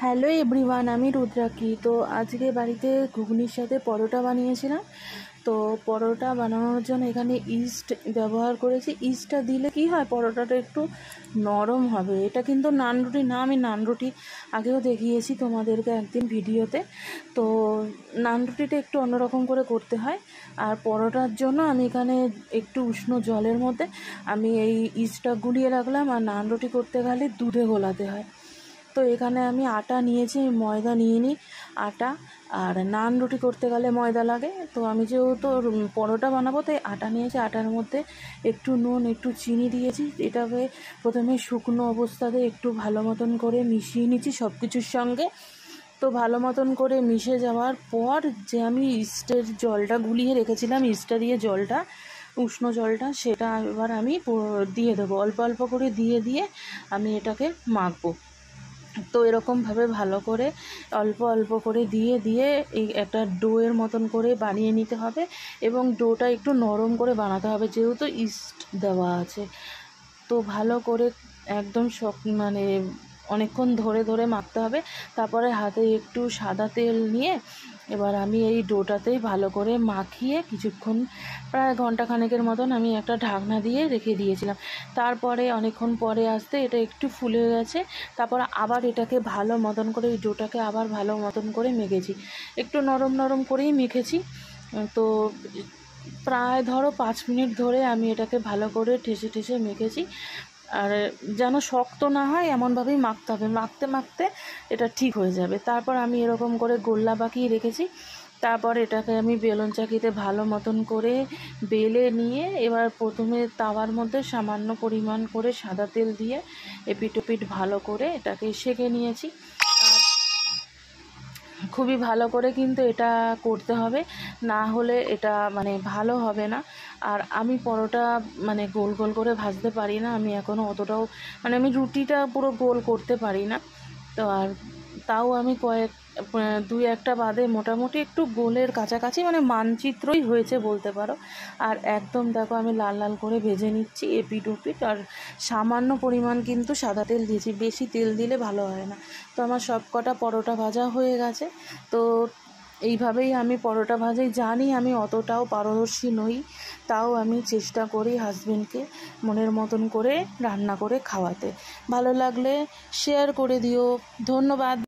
Hello everyone, আমি রুদ্রাক্ষী। তো আজকে বাড়িতে ঘুগনির সাথে পরোটা বানিয়েছিলাম। তো পরোটা বানানোর জন্য এখানে ইস্ট ব্যবহার করেছি। ইস্টটা দিলে কি হয়, পরোটাটা একটু নরম হবে। এটা কিন্তু নান রুটি না, আমি নান রুটি আগেও দেখিয়েছি তোমাদেরকে একদিন ভিডিওতে। তো নান রুটিটা একটু অন্যরকম করে করতে হয়। আর পরোটার জন্য আমি এখানে একটু উষ্ণ জলের মধ্যে আমি এই ইস্টটা গুলিয়ে রাখলাম। আর নান রুটি করতে গেলে দুধে গোলাতে হয়। তো এখানে আমি আটা নিয়েছি, ময়দা নিয়ে নিই আটা। আর নান রুটি করতে গেলে ময়দা লাগে, তো আমি যেহেতু পরোটা বানাবো তাই আটা নিয়েছি। আটার মধ্যে একটু নুন, একটু চিনি দিয়েছি। এটাকে প্রথমে শুকনো অবস্থাতে একটু ভালো মতন করে মিশিয়ে নিচ্ছি সব কিছুর সঙ্গে। তো ভালো মতন করে মিশে যাওয়ার পর যে আমি ইস্টের জলটা গুলিয়ে রেখেছিলাম, ইস্টটা দিয়ে জলটা, উষ্ণ জলটা, সেটা এবার আমি দিয়ে দেবো। অল্প অল্প করে দিয়ে দিয়ে আমি এটাকে মাখবো। তো এরকমভাবে ভালো করে অল্প অল্প করে দিয়ে দিয়ে এই একটা ডোয়ের মতন করে বানিয়ে নিতে হবে। এবং ডোটা একটু নরম করে বানাতে হবে যেহেতু ইস্ট দেওয়া আছে। তো ভালো করে একদম মানে অনেকক্ষণ ধরে ধরে মাখতে হবে। তারপরে হাতে একটু সাদা তেল নিয়ে এবার আমি এই ডোটাতেই ভালো করে মাখিয়ে কিছুক্ষণ, প্রায় ঘন্টাখানেকের মতন আমি একটা ঢাকনা দিয়ে রেখে দিয়েছিলাম। তারপরে অনেকক্ষণ পরে আসতে এটা একটু ফুলে গেছে। তারপর আবার এটাকে ভালো মতন করে, এই ডোটাকে আবার ভালো মতন করে মেখেছি। একটু নরম নরম করেই মেখেছি। তো প্রায় ধরো 5 মিনিট ধরে আমি এটাকে ভালো করে ঠেসে ঠেসে মেখেছি। আর যেন শক্ত না হয় এমনভাবেই মাখতে হবে। মাখতে মাখতে এটা ঠিক হয়ে যাবে। তারপর আমি এরকম করে গোল্লা বাঁকিয়ে রেখেছি। তারপর এটাকে আমি বেলুন চাকিতে ভালো মতন করে বেলে নিয়ে এবার প্রথমে তাওয়ার মধ্যে সামান্য পরিমাণ করে সাদা তেল দিয়ে এপিট ওপিট ভালো করে এটাকে সেঁকে নিয়েছি। খুবই ভালো করে কিন্তু এটা করতে হবে, না হলে এটা মানে ভালো হবে না। আর আমি পরোটা মানে গোল গোল করে ভাজতে পারি না, আমি এখনও অতটাও মানে আমি রুটিটা পুরো গোল করতে পারি না। তো আর তাও আমি দুই একটা বাদে মোটামুটি একটু গোলের কাছাকাছি, মানে মানচিত্রই হয়েছে বলতে পারো। আর একদম দেখো আমি লাল লাল করে ভেজে নিচ্ছি এপিট ওপিট। আর সামান্য পরিমাণ কিন্তু সাদা তেল দিয়েছি, বেশি তেল দিলে ভালো হয় না। তো আমার সব কটা পরোটা ভাজা হয়ে গেছে। তো এইভাবেই আমি পরোটা ভাজাই। জানি আমি অতটাও পারদর্শী নই, তাও আমি চেষ্টা করি হাজবেন্ডকে মনের মতন করে রান্না করে খাওয়াতে। ভালো লাগলে শেয়ার করে দিও। ধন্যবাদ।